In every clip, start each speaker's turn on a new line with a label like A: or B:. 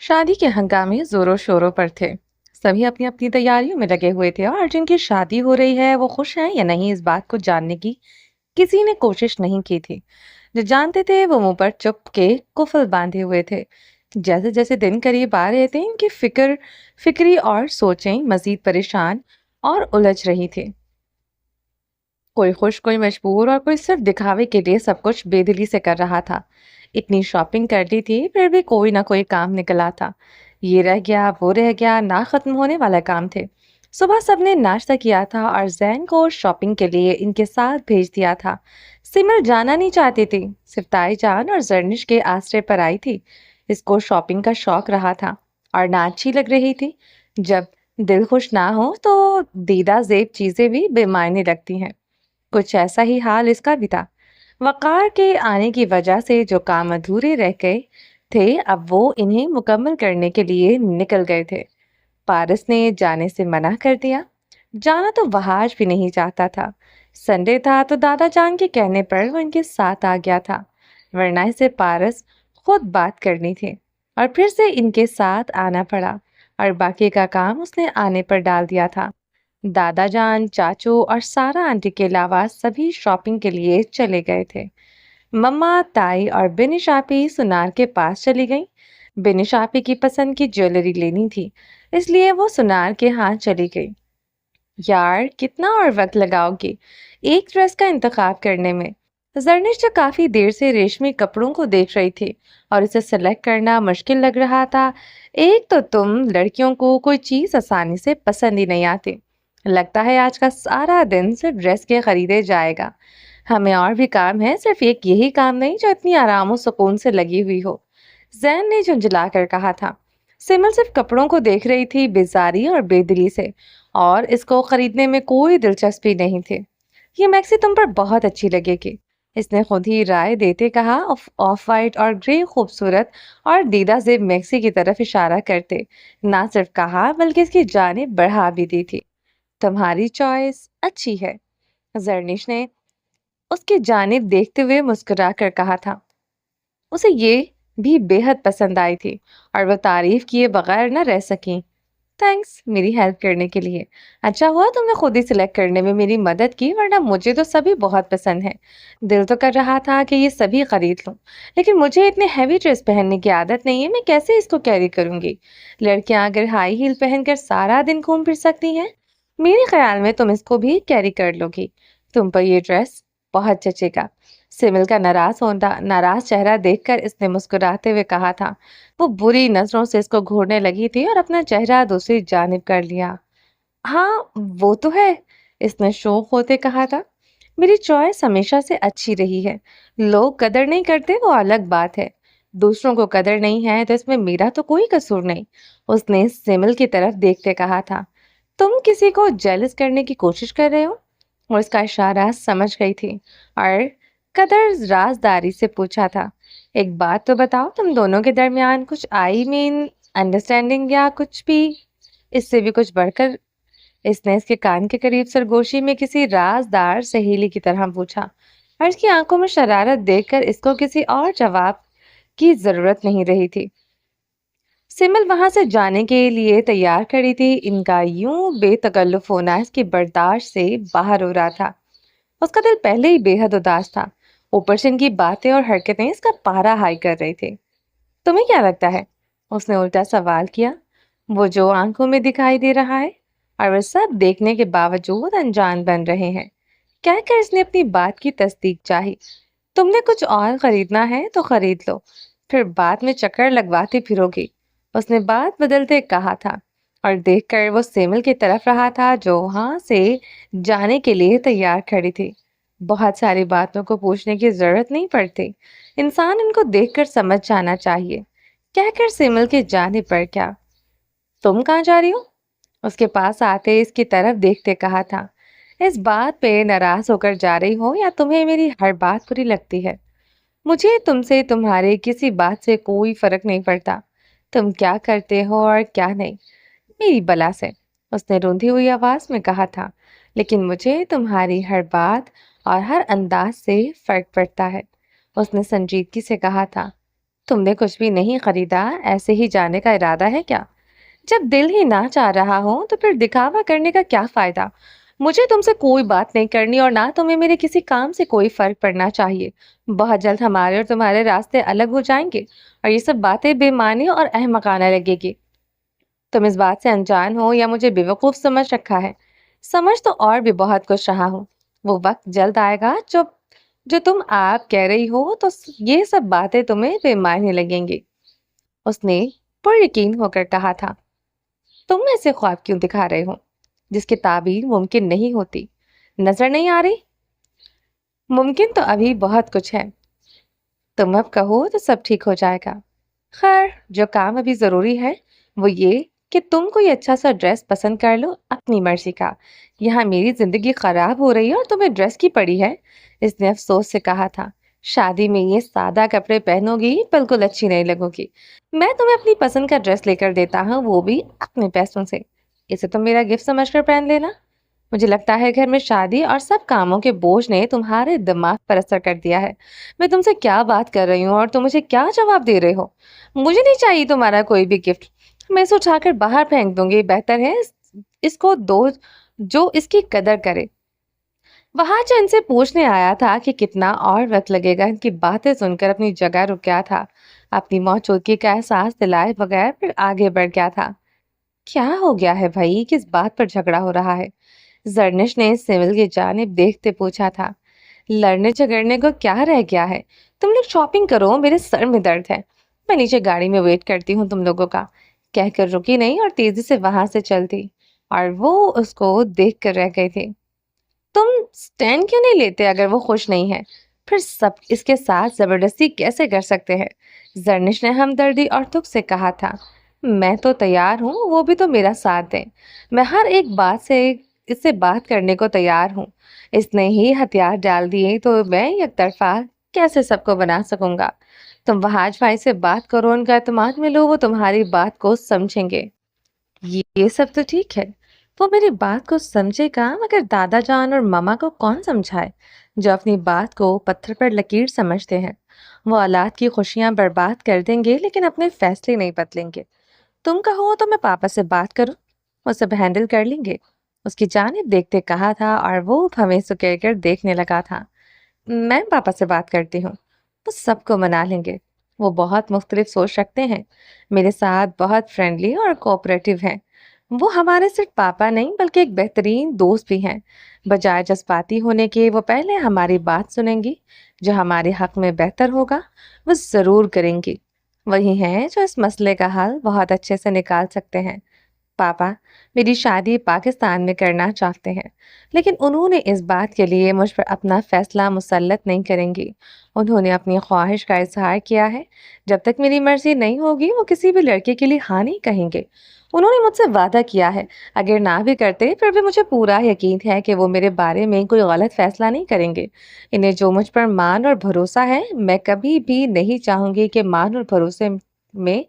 A: शादी के हंगामे जोरों शोरों पर थे। सभी अपनी अपनी तैयारियों में लगे हुए थे और जिनकी शादी हो रही है वो खुश हैं या नहीं इस बात को जानने की किसी ने कोशिश नहीं की थी। जो जानते थे वो मुंह पर चुप के कुफल बांधे हुए थे। जैसे जैसे दिन करीब आ रहे थे इनकी फिक्री और सोचें मजीद परेशान और उलझ रही थी। कोई खुश, कोई मजबूर और कोई सिर्फ दिखावे के लिए सब कुछ बेदिली से कर रहा था। इतनी शॉपिंग कर ली थी फिर भी कोई ना कोई काम निकला था। ये रह गया वो रह गया, ना खत्म होने वाला काम थे। सुबह सबने नाश्ता किया था और जैन को शॉपिंग के लिए इनके साथ भेज दिया था। सिमर जाना नहीं चाहती थी, सिर्फ ताई जान और जर्निश के आश्रय पर आई थी। इसको शॉपिंग का शौक रहा था और ना अच्छी लग रही थी। जब दिल खुश ना हो तो दीदा जेब चीजें भी बेमायने लगती हैं। कुछ ऐसा ही हाल इसका भी था। वक़ार के आने की वजह से जो काम अधूरे रह गए थे, अब वो इन्हें मुकम्मल करने के लिए निकल गए थे। पारस ने जाने से मना कर दिया। जाना तो वह आज भी नहीं चाहता था। संडे था तो दादा जान के कहने पर वो इनके साथ आ गया था, वरना इसे पारस खुद बात करनी थी और फिर से इनके साथ आना पड़ा और बाकी का काम उसने आने पर डाल दिया था। दादा जान, चाचू और सारा आंटी के अलावा सभी शॉपिंग के लिए चले गए थे। मम्मा, ताई और बिनिशापी सुनार के पास चली गईं। बिनिशापी की पसंद की ज्वेलरी लेनी थी, इसलिए वो सुनार के हाथ चली गई। यार, कितना और वक्त लगाओगी एक ड्रेस का इंतखाब करने में? जरनिश जो काफी देर से रेशमी कपड़ों को देख रही थी और इसे सेलेक्ट करना मुश्किल लग रहा था। एक तो तुम लड़कियों को कोई चीज आसानी से पसंद ही नहीं आती। लगता है आज का सारा दिन सिर्फ ड्रेस के खरीदे जाएगा। हमें और भी काम है, सिर्फ एक यही काम नहीं जो इतनी आराम और सुकून से लगी हुई हो। जैन ने झुंझला कर कहा था। सिमल सिर्फ कपड़ों को देख रही थी, बेजारी और बेदिली से, और इसको खरीदने में कोई दिलचस्पी नहीं थी। ये मैक्सी तुम पर बहुत अच्छी लगेगी, इसने खुद ही राय देते कहा। ऑफ वाइट और ग्रे खूबसूरत और दीदा जेब मैक्सी की तरफ इशारा करते ना सिर्फ कहा बल्कि इसकी जानेब बढ़ा भी दी थी। तुम्हारी चॉइस अच्छी है, जरनिश ने उसकी जानिब देखते हुए मुस्कुरा कर कहा था। उसे ये भी बेहद पसंद आई थी और वो तारीफ किए बगैर न रह सकी। थैंक्स मेरी हेल्प करने के लिए। अच्छा हुआ तुमने खुद ही सिलेक्ट करने में मेरी मदद की, वरना मुझे तो सभी बहुत पसंद है। दिल तो कर रहा था कि ये सभी खरीद लूं, लेकिन मुझे इतने हैवी ड्रेस पहनने की आदत नहीं है। मैं कैसे इसको कैरी करूंगी? लड़कियां अगर हाई हील पहनकर सारा दिन घूम फिर सकती हैं, मेरे ख्याल में तुम इसको भी कैरी कर लोगी। तुम पर ये ड्रेस बहुत जचेगा। सिमिल का नाराज चेहरा देखकर इसने मुस्कुराते हुए कहा था। वो बुरी नजरों से इसको घूरने लगी थी और अपना चेहरा दूसरी जानिब कर लिया। हाँ, वो तो है, इसने शौक होते कहा था। मेरी चॉइस हमेशा से अच्छी रही है। लोग कदर नहीं करते वो अलग बात है। दूसरों को कदर नहीं है तो इसमें मेरा तो कोई कसूर नहीं, उसने सिमिल की तरफ देखते कहा था। तुम किसी को जेलस करने की कोशिश कर रहे हो? और इसका इशारा समझ गई थी और कदर राजदारी से पूछा था। एक बात तो बताओ, तुम दोनों के दरमियान कुछ आई मीन अंडरस्टैंडिंग या कुछ भी इससे भी कुछ बढ़कर? इसने इसके कान के करीब सरगोशी में किसी राजदार सहेली की तरह पूछा और इसकी आंखों में शरारत देखकर इसको किसी और जवाब की जरूरत नहीं रही थी। सिमल वहां से जाने के लिए तैयार खड़ी थी। इनका यूं बेतकल्लुफ होना इसकी बर्दाश्त से बाहर हो रहा था। उसका दिल पहले ही बेहद उदास था, ऊपर से इनकी बातें और हरकतें इसका पारा हाई कर रही थी। तुम्हें क्या लगता है? उसने उल्टा सवाल किया। वो जो आंखों में दिखाई दे रहा है और वह सब देखने के बावजूद अनजान बन रहे हैं, कहकर इसने अपनी बात की तस्दीक चाही। तुमने कुछ और खरीदना है तो खरीद लो, फिर बाद में चक्कर लगवाती फिरोगी, उसने बात बदलते कहा था। और देखकर वो सेमल की तरफ रहा था जो वहां से जाने के लिए तैयार खड़ी थी। बहुत सारी बातों को पूछने की जरूरत नहीं पड़ती, इंसान इनको देखकर समझ जाना चाहिए, कहकर सेमल के जाने पर क्या। तुम कहाँ जा रही हो? उसके पास आते इसकी तरफ देखते कहा था। इस बात पे नाराज होकर जा रही हो या तुम्हें मेरी हर बात बुरी लगती है? मुझे तुमसे तुम्हारे किसी बात से कोई फर्क नहीं पड़ता। तुम क्या करते हो और क्या नहीं, मेरी बला से, उसने रूंधी हुई आवाज में कहा था। लेकिन मुझे तुम्हारी हर बात और हर अंदाज से फर्क पड़ता है, उसने संजीदगी से कहा था। तुमने कुछ भी नहीं खरीदा, ऐसे ही जाने का इरादा है क्या? जब दिल ही ना चाह रहा हो तो फिर दिखावा करने का क्या फायदा? मुझे तुमसे कोई बात नहीं करनी और ना तुम्हें मेरे किसी काम से कोई फर्क पड़ना चाहिए। बहुत जल्द हमारे और तुम्हारे रास्ते अलग हो जाएंगे और ये सब बातें बेमानी और अहमकाना लगेगी। तुम इस बात से अनजान हो या मुझे बेवकूफ समझ रखा है? समझ तो और भी बहुत कुछ रहा हूँ। वो वक्त जल्द आएगा जो जो तुम आप कह रही हो तो ये सब बातें तुम्हें बेमानी लगेंगी। उसने पर यकीन होकर कहा था। तुम ऐसे ख्वाब क्यों दिखा रहे हो जिसकी ताबीर मुमकिन नहीं होती? नजर नहीं आ रही? मुमकिन तो अभी बहुत कुछ है। तुम अब कहो तो सब ठीक हो जाएगा। खैर, जो काम अभी जरूरी है वो ये कि तुम कोई अच्छा सा ड्रेस पसंद कर लो अपनी मर्जी का। यहाँ मेरी जिंदगी खराब हो रही है और तुम्हें ड्रेस की पड़ी है। इसने अफसोस से कहा था। शादी में ये सादा कपड़े पहनोगी बिल्कुल अच्छी नहीं लगोगी। मैं तुम्हें अपनी पसंद का ड्रेस लेकर देता हूँ, वो भी अपने पैसों से। इसे तुम मेरा गिफ्ट समझकर पहन लेना। मुझे लगता है घर में शादी और सब कामों के बोझ ने तुम्हारे दिमाग पर असर कर दिया है। मैं तुमसे क्या बात कर रही हूँ और तुम मुझे क्या जवाब दे रहे हो? मुझे नहीं चाहिए तुम्हारा कोई भी गिफ्ट। मैं इसे उठाकर बाहर फेंक दूंगी। बेहतर है इसको दो जो इसकी कदर करे। वहां जो इनसे पूछने आया था कि कितना और वक्त लगेगा, इनकी बातें सुनकर अपनी जगह रुक गया था। अपनी मौजूदगी का एहसास दिलाए बगैर फिर आगे बढ़ गया था। क्या हो गया है भाई, किस बात पर झगड़ा हो रहा है? जरनिश ने सिविल की जानिब देखते पूछा था। लड़ने झगड़ने को क्या रह गया है? तुम लोग शॉपिंग करो, मेरे सर में दर्द है। मैं नीचे गाड़ी में वेट करती हूँ तुम लोगों का। कहकर रुकी नहीं और तेजी से वहां से चल दी। और वो उसको देख कर रह गई थी। तुम स्टैंड क्यों नहीं लेते अगर वो खुश नहीं है? फिर सब इसके साथ जबरदस्ती कैसे कर सकते हैं? जरनिश ने हमदर्दी और दुख से कहा था। मैं तो तैयार हूँ, वो भी तो मेरा साथ दें। मैं हर एक बात से इससे बात करने को तैयार हूँ। इसने ही हथियार डाल दिए तो मैं एक तरफा कैसे सबको बना सकूंगा? तुम वहाज भाई से बात करो, उनका एतमाद में लो, वो तुम्हारी बात को समझेंगे। ये सब तो ठीक है। वो मेरी बात को समझेगा, मगर दादा जान और मामा को कौन समझाए जो अपनी बात को पत्थर पर लकीर समझते हैं? वो औलाद की खुशियां बर्बाद कर देंगे लेकिन अपने फैसले नहीं बदलेंगे। तुम कहो तो मैं पापा से बात करूं, वो सब हैंडल कर लेंगे। उसकी जानिब देखते कहा था और वो हमें सुकेर कर देखने लगा था। मैं पापा से बात करती हूँ, वो सबको मना लेंगे। वो बहुत मुख्तलिफ सोच रखते हैं, मेरे साथ बहुत फ्रेंडली और कोऑपरेटिव हैं। वो हमारे सिर्फ पापा नहीं बल्कि एक बेहतरीन दोस्त भी हैं। बजाय जज्बाती होने के वो पहले हमारी बात सुनेंगी। जो हमारे हक में बेहतर होगा वो ज़रूर करेंगी। वही हैं जो इस मसले का हल बहुत अच्छे से निकाल सकते हैं। पापा मेरी शादी पाकिस्तान में करना चाहते हैं, लेकिन उन्होंने इस बात के लिए मुझ पर अपना फैसला मुसल्लत नहीं करेंगी। उन्होंने अपनी ख्वाहिश का इजहार किया है। जब तक मेरी मर्जी नहीं होगी वो किसी भी लड़के के लिए हाँ नहीं कहेंगे। उन्होंने मुझसे वादा किया है, अगर ना भी करते फिर भी मुझे पूरा यकीन है कि वो मेरे बारे में कोई गलत फैसला नहीं करेंगे। इन्हें जो मुझ पर मान और भरोसा है, मैं कभी भी नहीं चाहूंगी कि मान और भरोसे में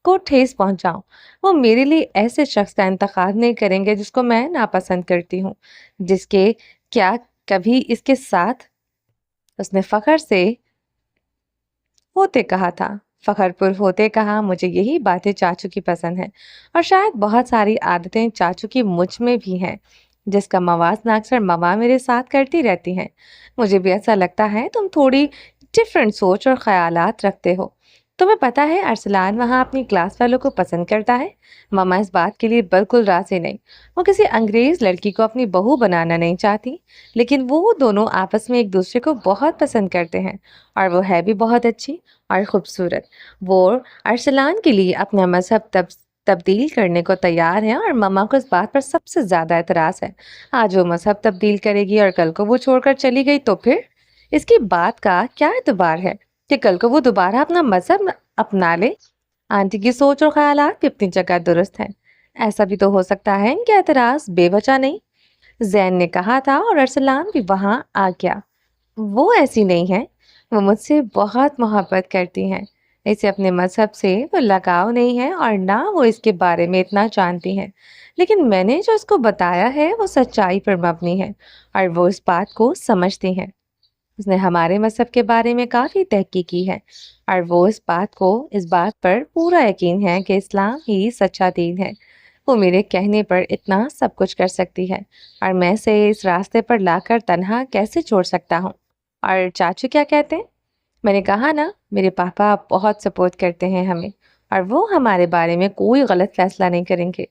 A: को ठेस पहुंचाऊं। वो मेरे लिए ऐसे शख्स का इंतखाब नहीं करेंगे जिसको मैं नापसंद करती हूँ, जिसके क्या कभी इसके साथ उसने फखर से होते कहा था। फखरपुर होते कहा, मुझे यही बातें चाचू की पसंद है और शायद बहुत सारी आदतें चाचू की मुझ में भी हैं, जिसका मवाजना अक्सर मवा मेरे साथ करती रहती हैं। मुझे भी ऐसा लगता है तुम थोड़ी डिफरेंट सोच और ख्यालात रखते हो। तुम्हें पता है अरसलान वहाँ अपनी क्लास वालों को पसंद करता है। ममा इस बात के लिए बिल्कुल राजी नहीं। वो किसी अंग्रेज लड़की को अपनी बहू बनाना नहीं चाहती, लेकिन वो दोनों आपस में एक दूसरे को बहुत पसंद करते हैं और वो है भी बहुत अच्छी और खूबसूरत। वो अरसलान के लिए अपना मजहब तब्दील करने को तैयार है और मम्मा को इस बात पर सबसे ज़्यादा एतराज़ है। आज वो मजहब तब्दील करेगी और कल को वो छोड़कर चली गई तो फिर इसकी बात का क्या एतबार है कि कल को वो दोबारा अपना मजहब अपना ले? आंटी की सोच और ख्यालात भी अपनी जगह दुरुस्त हैं। ऐसा भी तो हो सकता है इनके एतराज़ बेवजह नहीं। जैन ने कहा था और अरसलान भी वहां आ गया। वो ऐसी नहीं है। वो मुझसे बहुत मोहब्बत करती हैं। इसे अपने मजहब से वो लगाव नहीं है और ना वो इसके बारे में इतना जानती हैं। लेकिन मैंने जो इसको बताया है वो सच्चाई पर मबनी है और वो इस बात को समझती हैं। اس نے ہمارے مذہب کے بارے میں کافی تحقیق کی ہے اور وہ اس بات پر پورا یقین ہے کہ اسلام ہی سچا دین ہے۔ وہ میرے کہنے پر اتنا سب کچھ کر سکتی ہے اور میں اسے اس راستے پر لا کر تنہا کیسے چھوڑ سکتا ہوں؟ اور چاچو کیا کہتے ہیں؟ میں نے کہا نا، میرے پاپا بہت سپورٹ کرتے ہیں ہمیں، اور وہ ہمارے بارے میں کوئی غلط فیصلہ نہیں کریں گے۔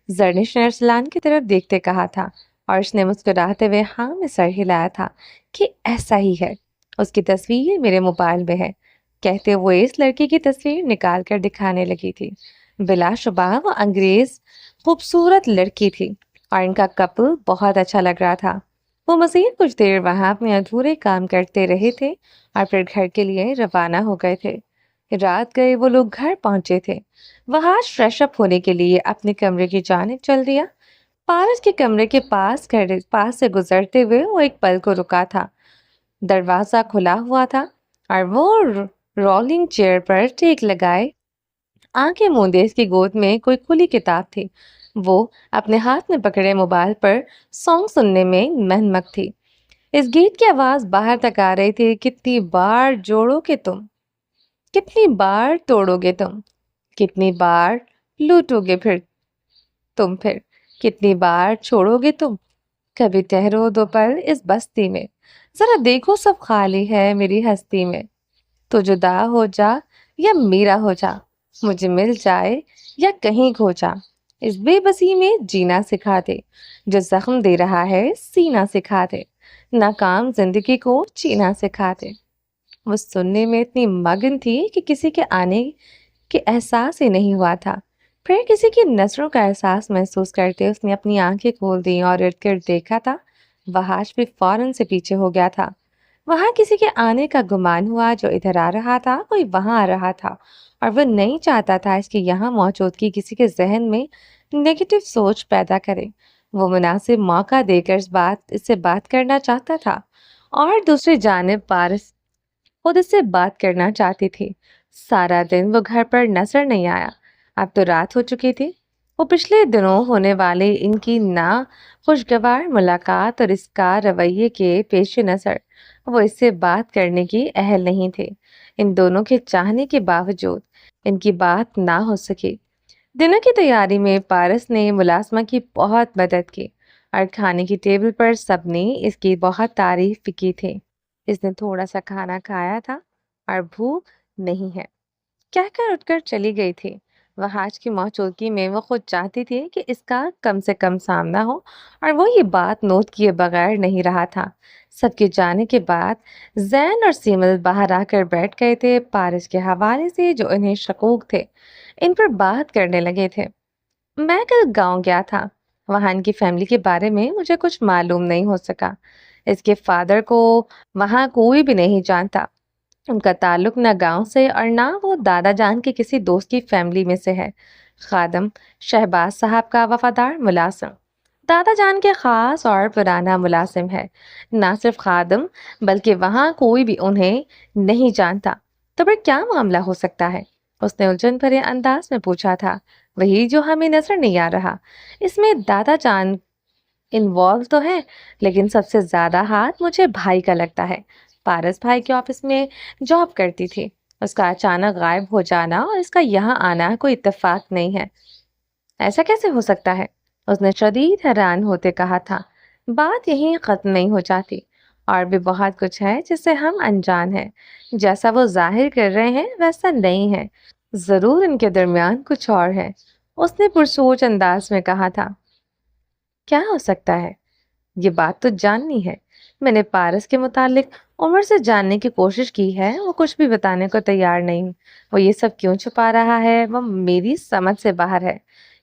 A: زرنش نے ارسلان کی طرف دیکھتے کہا تھا اور اس نے مسکراتے ہوئے ہاں میں سر ہلایا تھا کہ ایسا ہی ہے۔ اس کی تصویر میرے موبائل میں ہے، کہتے ہوئے اس لڑکی کی تصویر نکال کر دکھانے لگی تھی۔ بلا شبہ وہ انگریز خوبصورت لڑکی تھی اور ان کا کپل بہت اچھا لگ رہا تھا۔ وہ مزید کچھ دیر وہاں اپنے ادھورے کام کرتے رہے تھے اور پھر گھر کے لیے روانہ ہو گئے تھے۔ رات گئے وہ لوگ گھر پہنچے تھے۔ وہ فریش اپ ہونے کے لیے اپنے کمرے کی جانب چل دیا۔ پارس کے کمرے کے پاس سے گزرتے ہوئے وہ ایک پل کو رکا تھا۔ دروازہ کھلا ہوا تھا اور وہ رولنگ چیئر پر ٹیک لگائے آنکھیں موندے اس کی گود میں کوئی کھلی کتاب تھی۔ وہ اپنے ہاتھ میں پکڑے موبائل پر سانگ سننے میں منمک تھی۔ اس گیت کی آواز باہر تک آ رہی تھی، کتنی بار جوڑو گے تم، کتنی بار توڑو گے تم، کتنی بار لوٹو گے پھر کتنی بار چھوڑو گے تم، کبھی ٹہرو دو پل اس بستی میں، ذرا دیکھو سب خالی ہے میری ہستی میں، تو جدا ہو جا یا میرا ہو جا، مجھے مل جائے یا کہیں کھو جا، اس بے بسی میں جینا سکھا دے، جو زخم دے رہا ہے سینا سکھا دے، ناکام زندگی کو جینا سکھا دے۔ وہ سننے میں اتنی مگن تھی کہ کسی کے آنے کے احساس ہی نہیں ہوا تھا۔ پھر کسی کی نظروں کا احساس محسوس کرتے اس نے اپنی آنکھیں کھول دیں اور ارد گرد دیکھا تھا۔ وحاش بھی فوراً سے پیچھے ہو گیا تھا۔ وہاں کسی کے آنے کا گمان ہوا، جو ادھر آ رہا تھا کوئی وہاں آ رہا تھا، اور وہ نہیں چاہتا تھا اس کی یہاں موجودگی کسی کے ذہن میں نیگیٹو سوچ پیدا کرے۔ وہ مناسب موقع دے کر اس سے بات کرنا چاہتا تھا، اور دوسری جانب پارس خود اس سے بات کرنا چاہتی تھی۔ سارا دن وہ گھر پر نظر نہیں آیا۔ اب تو رات ہو چکی تھی۔ وہ پچھلے دنوں ہونے والے ان کی خوشگوار ملاقات اور اس کا رویے کے پیش نظر وہ اس سے بات کرنے کی اہل نہیں تھے۔ ان دونوں کے چاہنے کے باوجود ان کی بات نہ ہو سکی۔ دنوں کی تیاری میں پارس نے ملازمہ کی بہت مدد کی اور کھانے کی ٹیبل پر سب نے اس کی بہت تعریف بھی کی تھی۔ اس نے تھوڑا سا کھانا کھایا تھا اور بھوک نہیں ہے کہہ کر اٹھ کر چلی گئی تھی۔ وحاش کی موجودگی میں وہ خود چاہتی تھی کہ اس کا کم سے کم سامنا ہو، اور وہ یہ بات نوٹ کیے بغیر نہیں رہا تھا۔ سب کے جانے کے بعد زین اور سیمل باہر آ کر بیٹھ گئے تھے۔ پارس کے حوالے سے جو انہیں شکوک تھے ان پر بات کرنے لگے تھے۔ میں کل گاؤں گیا تھا، وہاں ان کی فیملی کے بارے میں مجھے کچھ معلوم نہیں ہو سکا۔ اس کے فادر کو وہاں کوئی بھی نہیں جانتا۔ ان کا تعلق نہ گاؤں سے اور نہ وہ دادا جان کے کسی دوست کی فیملی میں سے ہے۔ خادم شہباز صاحب کا وفادار ملازم دادا جان کے خاص اور پرانا ملازم ہے۔ نہ صرف خادم بلکہ وہاں کوئی بھی انہیں نہیں جانتا۔ تو پھر کیا معاملہ ہو سکتا ہے؟ اس نے الجھن بھرے انداز میں پوچھا تھا۔ وہی جو ہمیں نظر نہیں آ رہا۔ اس میں دادا جان انوالو تو ہے، لیکن سب سے زیادہ ہاتھ مجھے بھائی کا لگتا ہے۔ پارس بھائی کے آفس میں جاب کرتی تھی۔ اس کا اچانک غائب ہو جانا اور اس کا یہاں آنا کوئی اتفاق نہیں ہے۔ ایسا کیسے ہو سکتا ہے؟ اس نے شدید حیران ہوتے کہا تھا۔ بات یہیں ختم نہیں ہو جاتی، اور بھی بہت کچھ ہے جس سے ہم انجان ہیں۔ جیسا وہ ظاہر کر رہے ہیں ویسا نہیں ہے، ضرور ان کے درمیان کچھ اور ہے۔ اس نے پرسوچ انداز میں کہا تھا۔ کیا ہو سکتا ہے؟ یہ بات تو جاننی ہے۔ میں نے پارس کے متعلق عمر سے جاننے کی کوشش کی ہے، وہ کچھ بھی بتانے کو تیار نہیں۔ وہ یہ سب کیوں چھپا رہا ہے، وہ میری سمجھ سے باہر ہے۔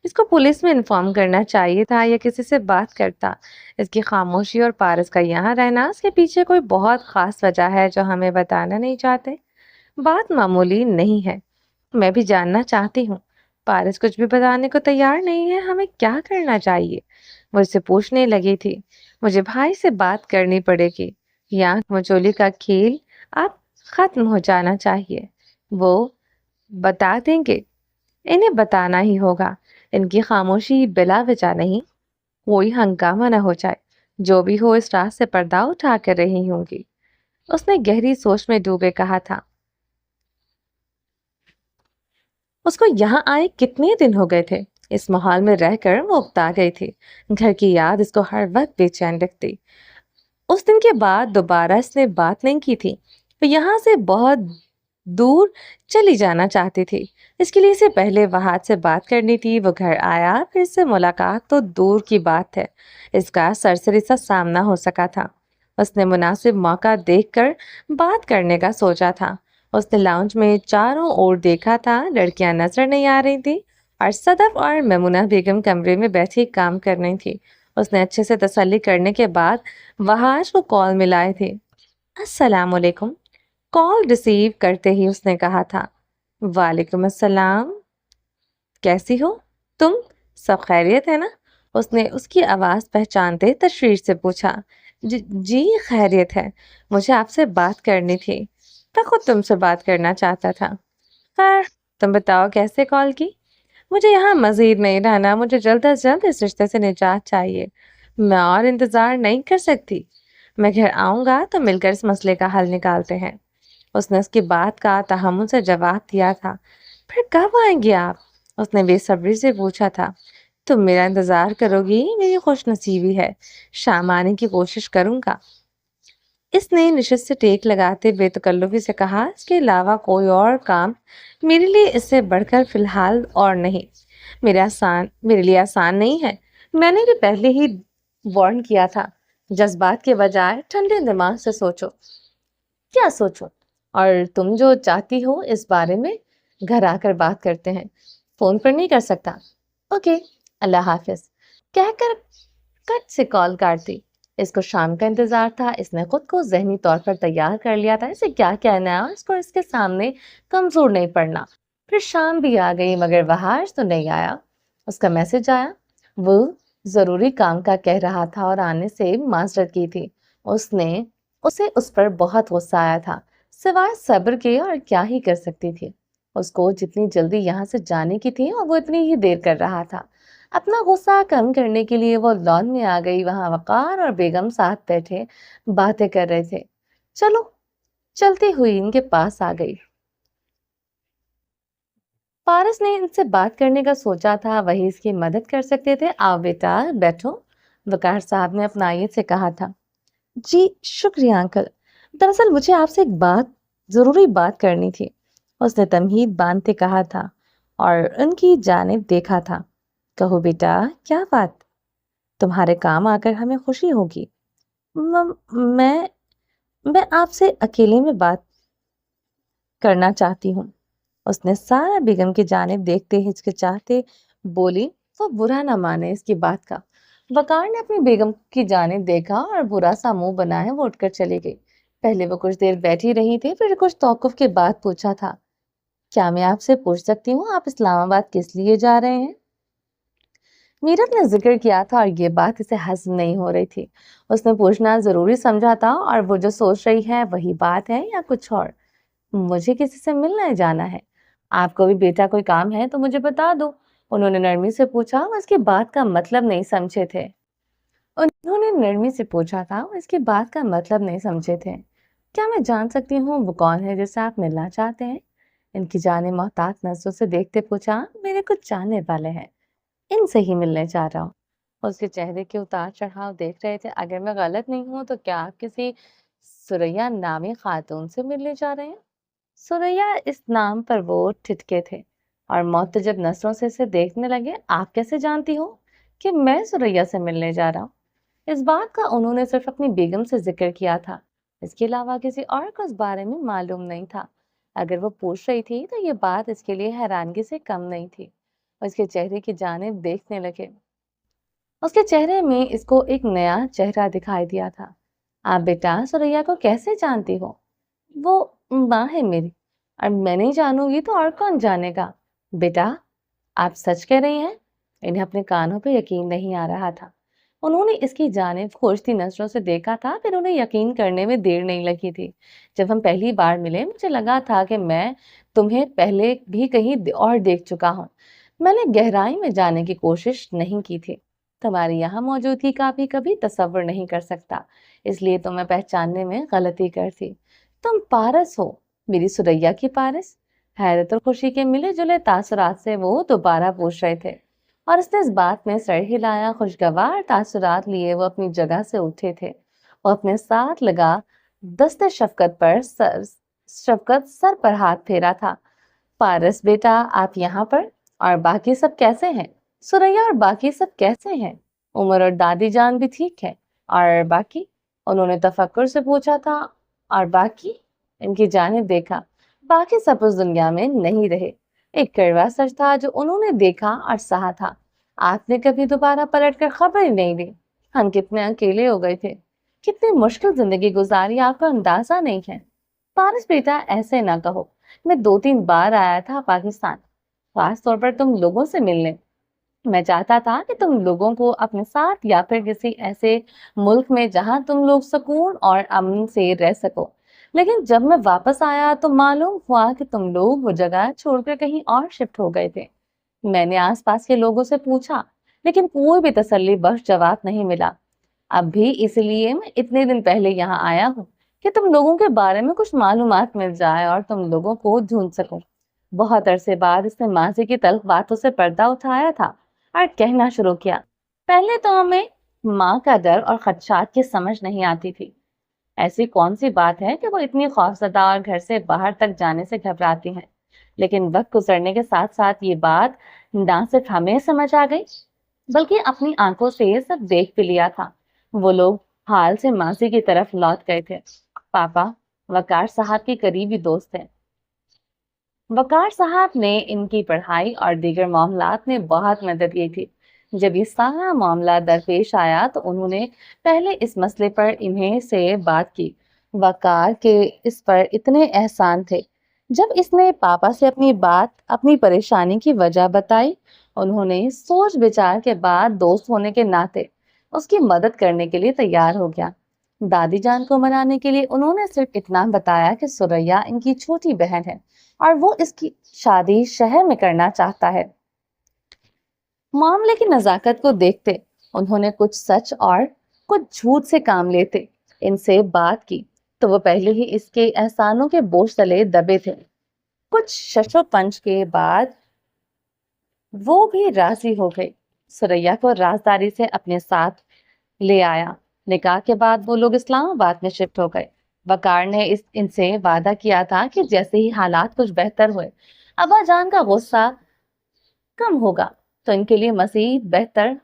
A: اس کو پولیس میں انفارم کرنا چاہیے تھا یا کسی سے بات کرتا۔ اس کی خاموشی اور پارس کا یہاں رہنا، اس کے پیچھے کوئی بہت خاص وجہ ہے جو ہمیں بتانا نہیں چاہتے۔ بات معمولی نہیں ہے، میں بھی جاننا چاہتی ہوں۔ پارس کچھ بھی بتانے کو تیار نہیں ہے، ہمیں کیا کرنا چاہیے؟ وہ اس سے پوچھنے لگی تھی۔ مجھے بھائی سے بات کرنی پڑے گی، یا مچولی کا کھیل اب ختم ہو جانا چاہیے۔ وہ بتا دیں گے، انہیں بتانا ہی ہوگا۔ ان کی خاموشی بلا وجہ نہیں، کوئی ہنگامہ نہ ہو جائے۔ جو بھی ہو اس رات سے پردہ اٹھا کر رہی ہوں گی۔ उसने गहरी सोच में डूबे कहा था। उसको यहाँ आए कितने दिन हो गए थे। इस माहौल में रहकर वो उकता गई थी। घर की याद इसको हर वक्त बेचैन रखती। उस दिन के बाद दोबारा इसने बात नहीं की थी। वो यहाँ से बहुत दूर चली जाना चाहती थी। इसके लिए इसे पहले वहाद से बात करनी थी। वो घर आया, फिर से मुलाकात तो दूर की बात है, इसका सरसरी सा सामना हो सका था। उसने मुनासिब मौका देखकर बात करने का सोचा था। उसने लाउंज में चारों ओर देखा था, लड़कियां नजर नहीं आ रही थी और सदफ और मेमुना बेगम कमरे में बैठी काम कर रही थी। उसने अच्छे से तसल्ली करने के बाद वहाज को कॉल मिलाए थे। अस्सलाम वालेकुम। कॉल रिसीव करते ही उसने कहा था, वालेकुम अस्सलाम, कैसी हो तुम, सब खैरियत है ना? उसने उसकी आवाज पहचानते तशवीर से पूछा। जी खैरियत है, मुझे आपसे बात करनी थी। मैं खुद तुमसे बात करना चाहता था। खैर, तुम बताओ कैसे कॉल की? मुझे यहाँ मजीद नहीं रहना, मुझे जल्द अज जल्द इस रिश्ते से निजात चाहिए। मैं और इंतजार नहीं कर सकती। मैं घर आऊंगा तो मिलकर इस मसले का हल निकालते हैं। उसने उसकी बात का तहम्मुल से जवाब दिया था। फिर कब आएंगे आप? उसने बेसब्री से पूछा था। तुम मेरा इंतजार करोगी, मेरी खुशनसीबी है। शाम आने की कोशिश करूंगा। इसने निशित से टेक लगाते बेतकल्लुफी से कहा, इसके अलावा कोई और काम मेरे लिए इससे बढ़कर फिलहाल और नहीं। मेरे लिए आसान नहीं है। मैंने भी पहले ही वार्न किया था। जज्बात के बजाय ठंडे दिमाग से सोचो। क्या सोचो? और तुम जो चाहती हो इस बारे में घर आकर बात करते हैं। फोन पर नहीं कर सकता। ओके, अल्लाह हाफिज कहकर कट से कॉल काट दी। इसको शाम का इंतजार था। इसने खुद को जहनी तौर पर तैयार कर लिया था। इसे क्या कहना है और इसको इसके सामने कमजोर नहीं पड़ना। फिर शाम भी आ गई मगर वहाज तो नहीं आया। उसका मैसेज आया। वो जरूरी काम का कह रहा था और आने से माजरत की थी। उसने उसे उस पर बहुत गुस्सा आया था। सिवाय सब्र के और क्या ही कर सकती थी। उसको जितनी जल्दी यहाँ से जाने की थी और वो इतनी ही देर कर रहा था। अपना गुस्सा कम करने के लिए वो लॉन में आ गई। वहां वकार और बेगम साथ बैठे बातें कर रहे थे। चलो, चलती हुई इनके पास आ गई। पारस ने इनसे बात करने का सोचा था, वही इसकी मदद कर सकते थे। आओ बेटा बैठो, वकार साहब ने अपनायत से कहा था। जी शुक्रिया अंकल। दरअसल मुझे आपसे एक जरूरी बात करनी थी। उसने तमहीद बांधते कहा था और उनकी जानिब देखा था। कहो बेटा, क्या बात? तुम्हारे काम आकर हमें खुशी होगी। म- मैं मैं आपसे अकेले में बात करना चाहती हूँ। उसने सारा बेगम की जानिब देखते हिचकिचाते बोली। वो बुरा ना माने इसकी बात का। वकार ने अपनी बेगम की जानिब देखा और बुरा सा मुंह बनाए वो उठकर चली गई। पहले वो कुछ देर बैठी रही थी, फिर कुछ तौकुफ के बाद पूछा था, क्या मैं आपसे पूछ सकती हूँ आप इस्लामाबाद किस लिए जा रहे हैं? मीरत ने जिक्र किया था और ये बात इसे हजम नहीं हो रही थी। उसने पूछना जरूरी समझा था और वो जो सोच रही है वही बात है या कुछ और। मुझे किसी से मिलने जाना है। आपको भी बेटा कोई काम है तो मुझे बता दो। उन्होंने नरमी से पूछा। वो इसकी बात का मतलब नहीं समझे थे। उन्होंने नरमी से पूछा था, वो इसकी बात का मतलब नहीं समझे थे। क्या मैं जान सकती हूँ वो कौन है जिससे आप मिलना चाहते हैं? इनकी जाने मोहतात नजरों से देखते पूछा। मेरे कुछ जानने वाले हैं, इनसे ही मिलने जा रहा हूँ। उसके चेहरे के उतार चढ़ाव देख रहे थे। अगर मैं गलत नहीं हूँ तो क्या आप किसी सुरैया नामी खातून से मिलने जा रहे हैं? सुरैया इस नाम पर वो ठिठके थे और मुअत्तजब नजरों से इसे देखने लगे। आप कैसे जानती हो कि मैं सुरैया से मिलने जा रहा हूँ? इस बात का उन्होंने सिर्फ अपनी बेगम से जिक्र किया था। इसके अलावा किसी और को इस बारे में मालूम नहीं था। अगर वो पूछ रही थी तो ये बात इसके लिए हैरानगी से कम नहीं थी। उसके चेहरे की जानिब देखने लगे। उसके चेहरे में इसको एक नया चेहरा दिखाई दिया था। आप बेटा सुरैया को कैसे जानती हो? वो माँ है मेरी, और मैं नहीं जानूंगी तो और कौन जानेगा? बेटा, आप सच कह रही हैं? इन्हें अपने कानों पे यकीन नहीं आ रहा था। उन्होंने इसकी जानिब खोजती नजरों से देखा था, फिर उन्हें यकीन करने में देर नहीं लगी थी। जब हम पहली बार मिले मुझे लगा था कि मैं तुम्हें पहले भी कहीं और देख चुका हूँ। मैंने गहराई में जाने की कोशिश नहीं की थी।
B: तुम्हारी यहाँ मौजूदगी का भी कभी तसव्वुर नहीं कर सकता, इसलिए तुम्हें पहचानने में गलती कर थी। तुम पारस हो, मेरी सुरैया की पारस? हैरत और खुशी के मिले जुले तासुरात से वो दोबारा पूछ रहे थे, और उसने इस बात में सर हिलाया। खुशगवार तासुरात लिए वो अपनी जगह से उठे थे। वो अपने साथ लगा दस्ते शफकत सर पर हाथ फेरा था। पारस बेटा, आप यहाँ पर? और बाकी सब कैसे हैं? सुरैया, और बाकी सब कैसे हैं? उमर और दादी जान भी ठीक है? और बाकी? उन्होंने तफक्कुर से पूछा था। और बाकी? इनकी जानिब देखा। बाकी सब उस दुनिया में नहीं रहे। एक कड़वा सच था जो उन्होंने देखा और सहा था। आपने कभी दोबारा पलट कर खबर ही नहीं दी। हम कितने अकेले हो गए थे, कितनी मुश्किल जिंदगी गुजारी, आपका अंदाजा नहीं है। पारस बेटा, ऐसे ना कहो। मैं 2-3 बार आया था पाकिस्तान, खास तौर पर तुम लोगों से मिलने। मैं चाहता था कि तुम लोगों को अपने साथ, या फिर किसी ऐसे मुल्क में जहां तुम लोग सुकून और अमन से रह सको। लेकिन जब मैं वापस आया तो मालूम हुआ कि तुम लोग वो जगह छोड़कर कहीं और शिफ्ट हो गए थे। मैंने आसपास के लोगों से पूछा, लेकिन कोई भी तसल्ली बख्श जवाब नहीं मिला। अब भी इसलिए मैं इतने दिन पहले यहाँ आया हूँ कि तुम लोगों के बारे में कुछ मालूमात मिल जाए और तुम लोगों को ढूंढ सकूं। बहुत अरसे बाद इसने माजी की तल्ख बातों से पर्दा उठाया था और कहना शुरू किया, पहले तो हमें माँ का डर और खदशात की समझ नहीं आती थी। ऐसी कौन सी बात है कि वो इतनी खौफजदा और घर से बाहर तक जाने से घबराती हैं। लेकिन वक्त गुजरने के साथ साथ ये बात ना सिर्फ हमें समझ आ गई, बल्कि अपनी आंखों से सब देख भी लिया था। वो लोग हाल से मासी की तरफ लौट गए थे। पापा वकार साहब के करीबी दोस्त हैं। वकार साहब ने इनकी पढ़ाई और दीगर मामलात में बहुत मदद की थी। जब ये सारा मामला दरपेश आया तो उन्होंने पहले इस मसले पर इन्हें से बात की। वकार के इस पर इतने एहसान थे। जब इसने पापा से अपनी परेशानी की वजह बताई, उन्होंने सोच विचार के बाद दोस्त होने के नाते उसकी मदद करने के लिए तैयार हो गया। दादी जान को मनाने के लिए उन्होंने सिर्फ इतना बताया कि सुरैया इनकी छोटी बहन है और वो इसकी शादी शहर में करना चाहता है। मामले की नजाकत को देखते उन्होंने कुछ सच और कुछ झूठ से काम लेते इनसे बात की तो वो पहले ही इसके एहसानों के बोझ तले दबे थे। कुछ शशोपंच के बाद वो भी राजी हो गई। सुरैया को राजदारी से अपने साथ ले आया। निकाह के बाद वो लोग इस्लामाबाद में शिफ्ट हो गए। वकार ने इनसे वादा किया था कि जैसे ही हालात कुछ बेहतर हुए, अब्बा जान का गुस्सा कम होगा तो इनके लिए मजीद बेहतर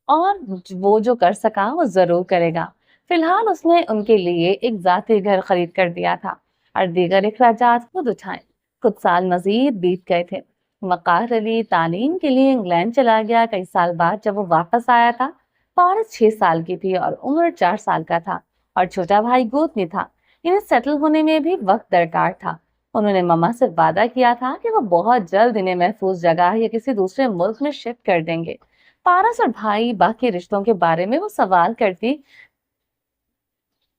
B: और वो जो कर सका वो जरूर करेगा। फिलहाल उसने उनके लिए एक जाती घर खरीद कर दिया था और दीगर अखराजात खुद उठाए। कुछ साल मजीद बीत गए थे। वकार अली तालीम के लिए इंग्लैंड चला गया। कई साल बाद जब वो वापस आया था, पारस 6 साल की थी और उमर 4 साल का था, और छोटा भाई गोद में था। इन्हें सेटल होने में भी वक्त दरकार था। उन्होंने मम्मा से वादा किया था कि वो बहुत जल्द इन्हें महफूज जगह या किसी दूसरे मुल्क में शिफ्ट कर देंगे। पारस और भाई बाकी रिश्तों के बारे में वो सवाल करती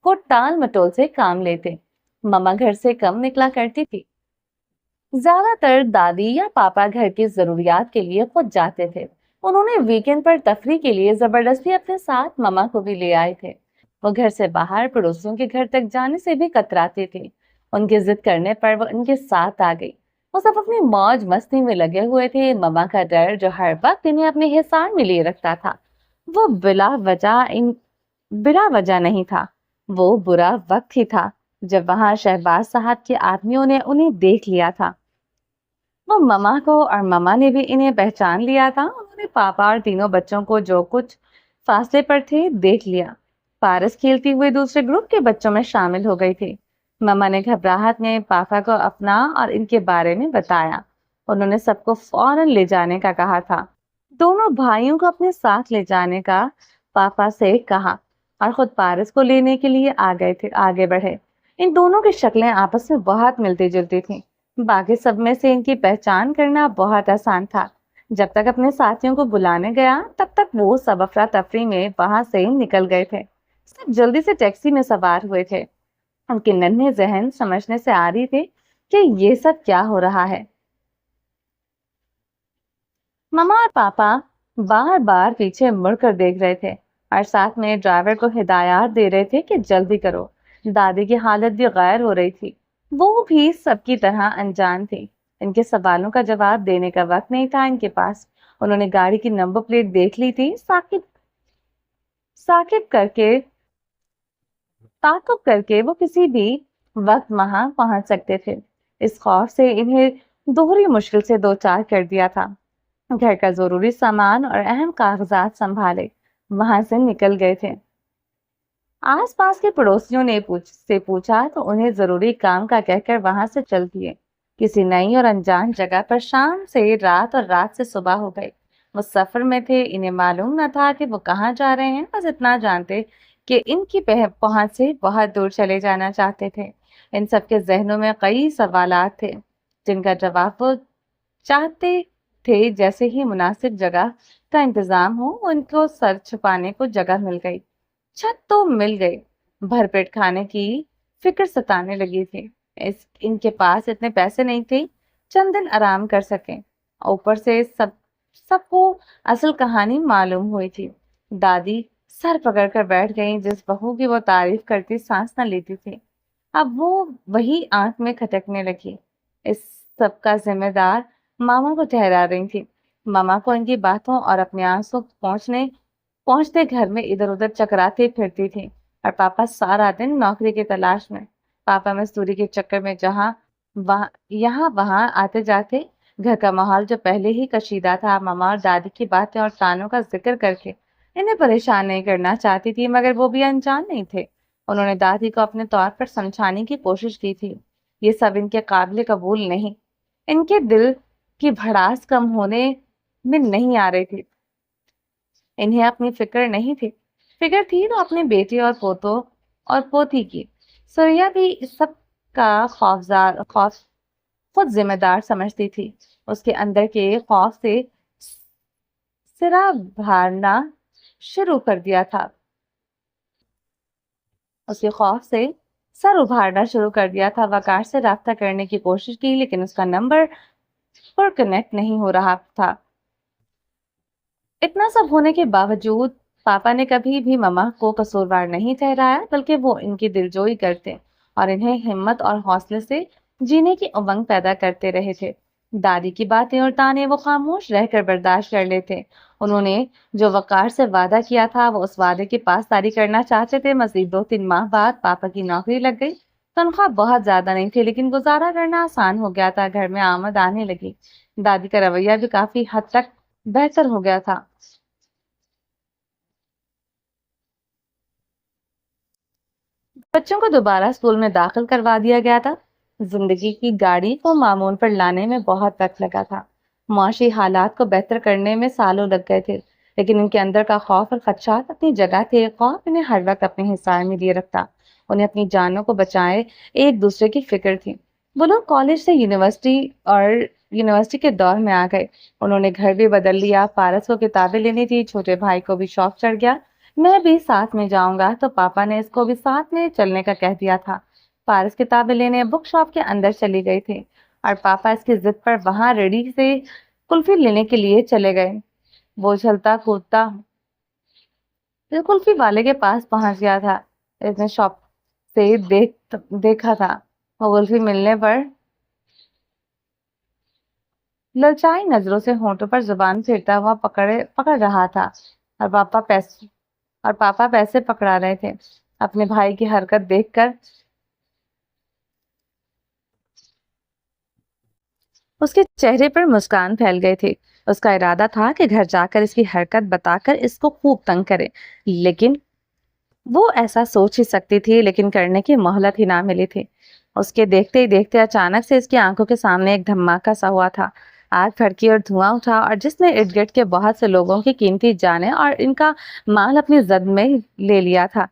B: को टाल मटोल से काम लेते। मम्मा घर से कम निकला करती थी। ज्यादातर दादी या पापा घर की जरूरियात के लिए खुद जाते थे। उन्होंने वीकेंड पर तफरी के लिए जबरदस्ती अपने साथ मम्मा को भी ले आए थे। वो घर से बाहर पड़ोसियों के घर तक जाने से भी कतराती थी। उनकी जिद करने पर वो उनके साथ आ गई। वो सब अपनी मौज मस्ती में लगे हुए थे। मम्मा का डर जो हर वक्त इन्हें अपने हिसार में लिए रखता था, वो बिला वजह नहीं था। वो बुरा वक्त ही था जब वहां शहबाज साहब के आदमियों ने उन्हें देख लिया था। वो मम्मा को और मम्मा ने भी इन्हें पहचान लिया था। उन्होंने पापा और तीनों बच्चों को जो कुछ फासले पर थे देख लिया। पारस खेलती हुई दूसरे ग्रुप के बच्चों में शामिल हो गई थी। मम्मा ने घबराहट में पापा को अपना और इनके बारे में बताया। उन्होंने सबको फौरन ले जाने का कहा था। दोनों भाइयों को अपने साथ ले जाने का पापा से कहा और खुद पारस को लेने के लिए आगे बढ़े। इन दोनों की शक्लें आपस में बहुत मिलती जुलती थीं। बाकी सब में से इनकी पहचान करना बहुत आसान था। जब तक अपने साथियों को बुलाने गया तब तक वो सब अफरा तफरी में वहां से निकल गए थे। सब जल्दी से टैक्सी में सवार हुए थे। उनके नन्हे जहन समझने से आ रही थे कि ये सब क्या हो रहा है। मम्मा और पापा बार बार पीछे मुड़कर देख रहे थे और साथ में ड्राइवर को हिदायत दे रहे थे कि जल्दी करो। दादी की हालत भी गैर हो रही थी, वो भी सबकी तरह अनजान थी। इनके सवालों का जवाब देने का वक्त नहीं था इनके पास। उन्होंने गाड़ी की नंबर प्लेट देख ली थी, साकिब साकिब करके ताक़ुब करके वो किसी भी वक्त वहां पहुंच सकते थे। इस खौफ से इन्हें दोहरी मुश्किल से दो चार कर दिया था। घर का जरूरी सामान और अहम कागजात संभाले वहां से निकल गए थे। आसपास के पड़ोसियों ने पूछा तो उन्हें जरूरी काम का कहकर वहां से चल दिए। किसी नई और अनजान जगह पर शाम से रात और रात से सुबह हो गई। वो सफर में थे, इन्हें मालूम न था कि वो कहाँ जा रहे हैं, बस इतना जानते कि इनकी पहुंच से बहुत दूर चले जाना चाहते थे। इन सबके जहनों में कई सवालात थे जिनका जवाब वो चाहते थे। जैसे ही मुनासिब जगह का इंतजाम हो, उनको सर छुपाने को जगह मिल गई, छत तो मिल गई। भरपेट खाने की फिक्र सताने लगी थी। इनके पास इतने पैसे नहीं थे चंद दिन आराम कर सके। ऊपर से सबको असल कहानी मालूम हुई थी। दादी सर पकड़ कर बैठ गई। जिस बहू की वो तारीफ करती सांस न लेती थी, अब वो वही आंख में खटकने लगी। इस सब का जिम्मेदार मामा को ठहरा रही थी। मामा को इनकी बातों और अपने आंसू पहुंचते घर में इधर उधर चकराती फिरती थी। और पापा सारा दिन नौकरी की तलाश में। पापा मजदूरी के चक्कर में यहाँ वहां आते जाते। घर का माहौल जो पहले ही कशीदा था, मामा और दादी की बातें और तानों का जिक्र करके इन्हें परेशान नहीं करना चाहती थी, मगर वो भी अनजान नहीं थे। उन्होंने दादी को अपने तौर पर समझाने की कोशिश की थी। ये सब इनके काबिल कबूल नहीं। इनके दिल की भड़ास कम होने में नहीं आ रही थी। इन्हें अपनी फिक्र नहीं थी। फिक्र थी तो अपने बेटे और पोतों और पोती की। सुरैया भी इस सब का खौफ खुद जिम्मेदार समझती थी। उसके अंदर के खौफ से सिरा भारना शुरू कर दिया था। उसके खौफ से सर उभारना शुरू कर दिया था। वकार से रास्ता करने की कोशिश की, लेकिन उसका नंबर पर कनेक्ट नहीं हो रहा था। इतना सब होने के बावजूद पापा ने कभी भी मम्मा को कसूरवार नहीं ठहराया, बल्कि वो इनकी दिलजोई करते और इन्हें हिम्मत और हौसले से जीने की उमंग पैदा करते रहे थे। दादी की बातें और ताने वो खामोश रहकर बर्दाश्त कर लेते। उन्होंने जो वकार से वादा किया था, वो उस वादे की पासदारी करना चाहते थे। मजीद 2-3 माह बाद पापा की नौकरी लग गई। तनख्वाह बहुत ज्यादा नहीं थी, लेकिन गुजारा करना आसान हो गया था। घर में आमद आने लगी। दादी का रवैया भी काफी हद तक बेहतर हो गया था। बच्चों को दोबारा स्कूल में दाखिल करवा दिया गया था। जिंदगी की गाड़ी को मामूल पर लाने में बहुत वक्त लगा था। मुआशी हालात को बेहतर करने में सालों लग गए थे, लेकिन इनके अंदर का खौफ और खदशात अपनी जगह थे। खौफ इन्हें हर वक्त अपने हिसार में लिए रखता, उन्हें अपनी जानों को बचाए एक दूसरे की फिक्र थी। वो लोग कॉलेज से यूनिवर्सिटी के दौर में आ गए। उन्होंने घर भी बदल लिया। पारस को किताबें लेनी थी, छोटे भाई को भी शौक चढ़ गया। मैं भी साथ में जाऊंगा, तो पापा ने इसको भी साथ में चलने का कह दिया था। पारस किताबें लेने बुक शॉप के अंदर चली गई थी और पापा इसकी जिद पर वहां रेडी से कुल्फी लेने के लिए चले गए। वो चलता कूदता फिर कुल्फी वाले के पास पहुंच गया था। इसने शॉप से देखा था। वो कुल्फी मिलने पर ललचाई नजरों से होंठों पर जुबान फेरता हुआ पकड़ रहा था। और पापा पैसे पकड़ा रहे थे। अपने भाई की हरकत देखकर उसके चेहरे पर मुस्कान फैल गए थे। उसका इरादा था कि घर जाकर इसकी हरकत बताकर इसको खूब तंग करे, लेकिन वो ऐसा सोच ही सकती थी, लेकिन करने की मोहलत ही ना मिली थी। उसके देखते ही देखते अचानक से इसकी आंखों के सामने एक धमाका सा हुआ था। आग भड़की और धुआं उठा, और जिसने इर्द गिर्द के बहुत से लोगों की कीमती जाने और इनका माल अपनी जद में ले लिया था।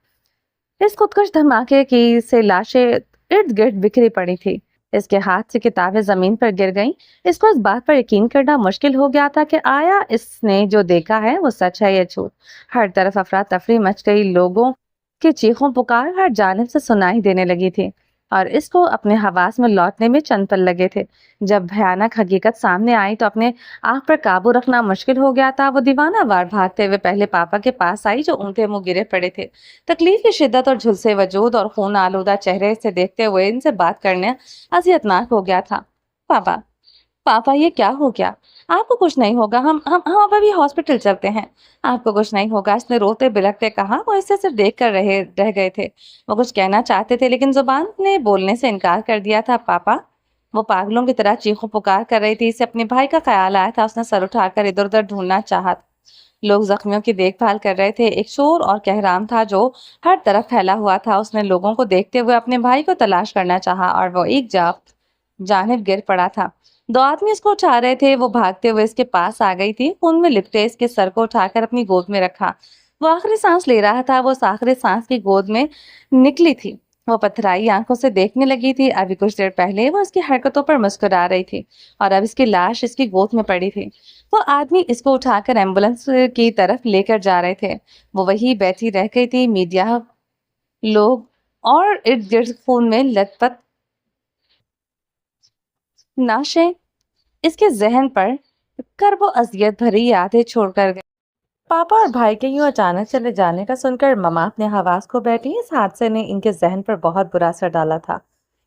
B: इस खुदकुश धमाके की से लाशें इर्द गिर्द बिखरी पड़ी थी। इसके हाथ से किताबें जमीन पर गिर गईं। इसको इस बात पर यकीन करना मुश्किल हो गया था कि आया इसने जो देखा है वो सच है या झूठ। हर तरफ अफरा तफरी मच गई। लोगों की चीखों पुकार हर जानिब से सुनाई देने लगी थी।
A: اور اس کو اپنے حواس میں لوٹنے میں چند پل لگے تھے۔ جب بھیانک حقیقت سامنے آئی تو اپنے آنکھ پر قابو رکھنا مشکل ہو گیا تھا۔ وہ دیوانہ وار بھاگتے ہوئے پہلے پاپا کے پاس آئی جو اونٹے منہ گرے پڑے تھے۔ تکلیف کی شدت اور جھلسے وجود اور خون آلودہ چہرے سے دیکھتے ہوئے ان سے بات کرنے اذیت ناک ہو گیا تھا۔ پاپا پاپا یہ کیا ہو گیا؟ آپ کو کچھ نہیں ہوگا، ہم اب ابھی ہاسپٹل چلتے ہیں۔ آپ کو کچھ نہیں ہوگا، اس نے روتے بلکتے کہا۔ وہ اسے صرف دیکھ کر رہ گئے تھے۔ وہ کچھ کہنا چاہتے تھے لیکن زبان نے بولنے سے انکار کر دیا تھا۔ پاپا وہ پاگلوں کی طرح چیخو پکار کر رہی تھی۔ اسے اپنے بھائی کا خیال آیا تھا۔ اس نے سر اٹھا کر ادھر ادھر ڈھونڈنا چاہا۔ لوگ زخمیوں کی دیکھ بھال کر رہے تھے۔ ایک شور اور کہرام تھا جو ہر طرف پھیلا ہوا تھا۔ اس نے لوگوں کو دیکھتے ہوئے اپنے بھائی کو تلاش کرنا چاہا اور وہ ایک جانب گر پڑا تھا۔ دو آدمی اس کو اٹھا رہے تھے۔ وہ بھاگتے ہوئے اس کے پاس آ گئی تھی۔ خون میں لپٹے اس کے سر کو اٹھا کر اپنی گود میں رکھا۔ وہ آخری سانس لے رہا تھا۔ وہ آخری سانس کی گود میں نکلی تھی۔ وہ پتھرائی آنکھوں سے دیکھنے لگی تھی۔ ابھی کچھ دیر پہلے وہ اس کی حرکتوں پر مسکرا رہی تھی اور اب اس کی لاش اس کی گود میں پڑی تھی۔ وہ آدمی اس کو اٹھا کر ایمبولینس کی طرف لے کر جا رہے تھے۔ وہ وہی بیٹھی رہ گئی تھی۔ میڈیا، لوگ اور ارد گرد خون میں لت پت ناشیں اس کے ذہن پر کرب و اذیت بھری یادیں چھوڑ کر گئے۔ پاپا اور بھائی کے یوں اچانک چلے جانے کا سن کر مما اپنے حواس کو بیٹھی۔ اس حادثے نے ان کے ذہن پر بہت برا اثر ڈالا تھا۔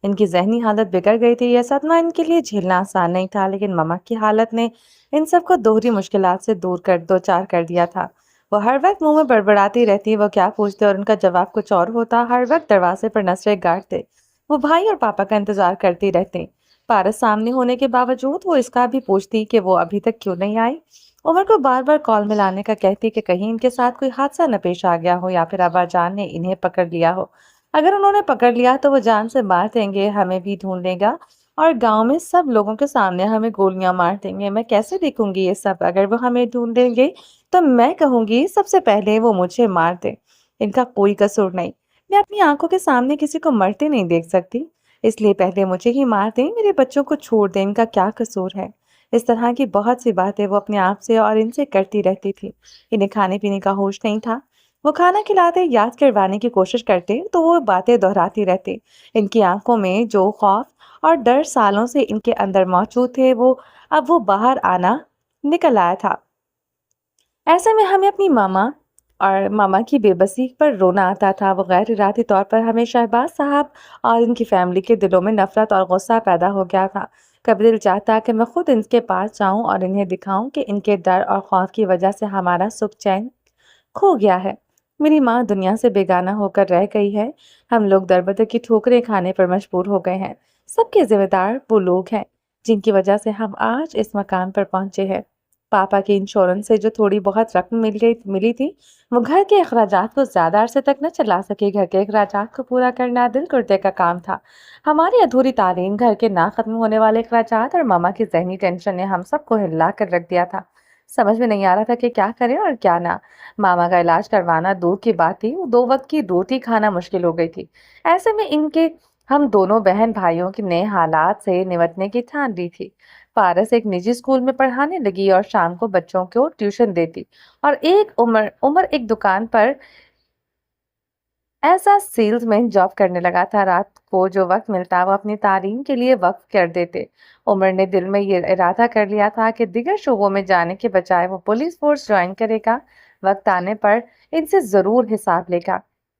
A: ان کی ذہنی حالت بگڑ گئی تھی۔ یہ صدمہ ان کے لیے جھیلنا آسان نہیں تھا، لیکن مما کی حالت نے ان سب کو دوہری مشکلات سے دو چار کر دیا تھا۔ وہ ہر وقت منہ میں بڑبڑاتی رہتی۔ وہ کیا پوچھتے اور ان کا جواب کچھ اور ہوتا۔ ہر وقت دروازے پر نظریں گاڑتے۔ وہ بھائی اور پاپا کا انتظار کرتی رہتی۔ پارس سامنے ہونے کے باوجود وہ اس کا بھی پوچھتی کہ وہ ابھی تک کیوں نہیں آئی۔ عمر کو بار بار کال ملانے کا کہتی کہ کہیں ان کے ساتھ کوئی حادثہ نہ پیش آ گیا ہو یا پھر ابا جان نے انہیں پکڑ لیا ہو۔ اگر انہوں نے پکڑ لیا تو وہ جان سے مار دیں گے، ہمیں بھی ڈھونڈ لے گا اور گاؤں میں سب لوگوں کے سامنے ہمیں گولیاں مار دیں گے۔ میں کیسے دیکھوں گی یہ سب؟ اگر وہ ہمیں ڈھونڈ لیں گے تو میں کہوں گی سب سے پہلے وہ مجھے مار دیں۔ ان کا کوئی قصور نہیں۔ میں اپنی آنکھوں کے سامنے کسی کو مرتے نہیں دیکھ سکتی، اس لیے پہلے مجھے ہی مار دیں۔ میرے بچوں کو چھوڑ دیں، ان کا کیا قصور ہے؟ اس طرح کی بہت سی باتیں وہ اپنے آپ سے اور ان سے کرتی رہتی تھی۔ انہیں کھانے پینے کا ہوش نہیں تھا۔ وہ کھانا کھلاتے، یاد کروانے کی کوشش کرتے تو وہ باتیں دہراتی رہتی۔ ان کی آنکھوں میں جو خوف اور ڈر سالوں سے ان کے اندر موجود تھے اب وہ باہر آنا نکل آیا تھا۔ ایسے میں ہمیں اپنی ماما کی بے بسی پر رونا آتا تھا۔ وہ غیر ارادی طور پر ہمیں شہباز صاحب اور ان کی فیملی کے دلوں میں نفرت اور غصہ پیدا ہو گیا تھا۔ کبھی دل چاہتا کہ میں خود ان کے پاس جاؤں اور انہیں دکھاؤں کہ ان کے ڈر اور خوف کی وجہ سے ہمارا سکھ چین کھو گیا ہے۔ میری ماں دنیا سے بیگانہ ہو کر رہ گئی ہے۔ ہم لوگ در بدر کی ٹھوکریں کھانے پر مجبور ہو گئے ہیں۔ سب کے ذمہ دار وہ لوگ ہیں جن کی وجہ سے ہم آج اس مقام پر پہنچے ہیں۔ پاپا کے انشورنس سے جو تھوڑی بہت رقم ملی تھی وہ گھر کے اخراجات کو زیادہ عرصے تک نہ چلا سکے۔ گھر کے اخراجات کو پورا کرنا دل کرتے کا کام تھا۔ ہماری ادھوری تعلیم، گھر کے نہ ختم ہونے والے اخراجات اور ماما کی ذہنی ٹینشن نے ہم سب کو ہلا کر رکھ دیا تھا۔ سمجھ میں نہیں آ رہا تھا کہ کیا کریں اور کیا نہ۔ ماما کا علاج کروانا دور کی بات تھی، 2 وقت کی روٹی کھانا مشکل ہو گئی تھی۔ ایسے میں ہم دونوں بہن بھائیوں کے نئے حالات سے نمٹنے کی ٹھان لی تھی۔ پارس ایک نجی اسکول میں پڑھانے لگی اور شام کو بچوں کو ٹیوشن دیتی، اور عمر ایک دکان پر ایسا سیلز مین جاب کرنے لگا تھا۔ رات کو جو وقت ملتا وہ اپنی تعلیم کے لیے وقف کر دیتے۔ عمر نے دل میں یہ ارادہ کر لیا تھا کہ دیگر شعبوں میں جانے کے بجائے وہ پولیس فورس جوائن کرے گا۔ وقت آنے پر ان سے ضرور حساب لے گا۔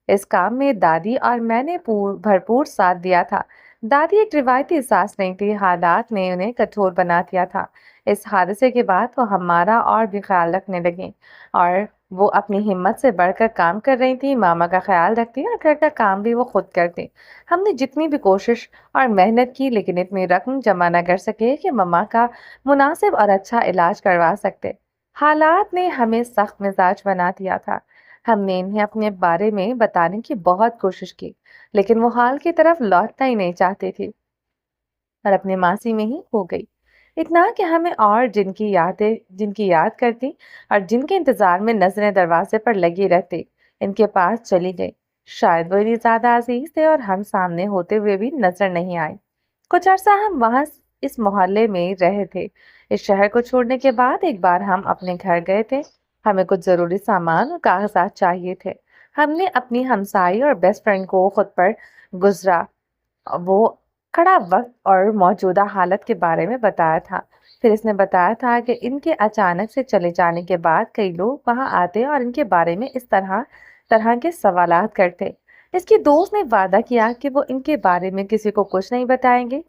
A: اس کام میں دادی اور میں نے بھرپور ساتھ دیا تھا۔ دادی ایک روایتی ساس نہیں تھی، حالات نے انہیں کٹھور بنا دیا تھا۔ اس حادثے کے بعد وہ ہمارا اور بھی خیال رکھنے لگیں اور وہ اپنی ہمت سے بڑھ کر کام کر رہی تھی۔ ماما کا خیال رکھتی اور گھر کا کام بھی وہ خود کرتی۔ ہم نے جتنی بھی کوشش اور محنت کی لیکن اتنی رقم جمع نہ کر سکے کہ ماما کا مناسب اور اچھا علاج کروا سکتے۔ حالات نے ہمیں سخت مزاج بنا دیا تھا۔ ہم نے انہیں اپنے بارے میں بتانے کی بہت کوشش کی لیکن وہ حال کی طرف لوٹنا ہی نہیں چاہتی تھی اور اپنے ماسی میں ہی ہو گئی۔ اتنا کہ ہمیں اور جن کی یاد کرتی اور جن کے انتظار میں نظریں دروازے پر لگی رہتی، ان کے پاس چلی گئی۔ شاید وہ انہیں زیادہ عزیز تھے اور ہم سامنے ہوتے ہوئے بھی نظر نہیں آئے۔ کچھ عرصہ ہم وہاں اس محلے میں رہے تھے۔ اس شہر کو چھوڑنے کے بعد ایک بار ہم اپنے گھر گئے تھے۔ ہمیں کچھ ضروری سامان اور کاغذات چاہیے تھے۔ ہم نے اپنی ہمسائی اور بیسٹ فرینڈ کو خود پر گزرا वो खड़ा वक्त और मौजूदा हालत के बारे में बताया था। फिर इसने बताया था कि इनके अचानक से चले जाने के बाद कई लोग वहां आते और इनके बारे में इस तरह तरह के सवालात करते। इसकी दोस्त ने वादा किया कि वो इनके बारे में किसी को कुछ नहीं बताएंगे।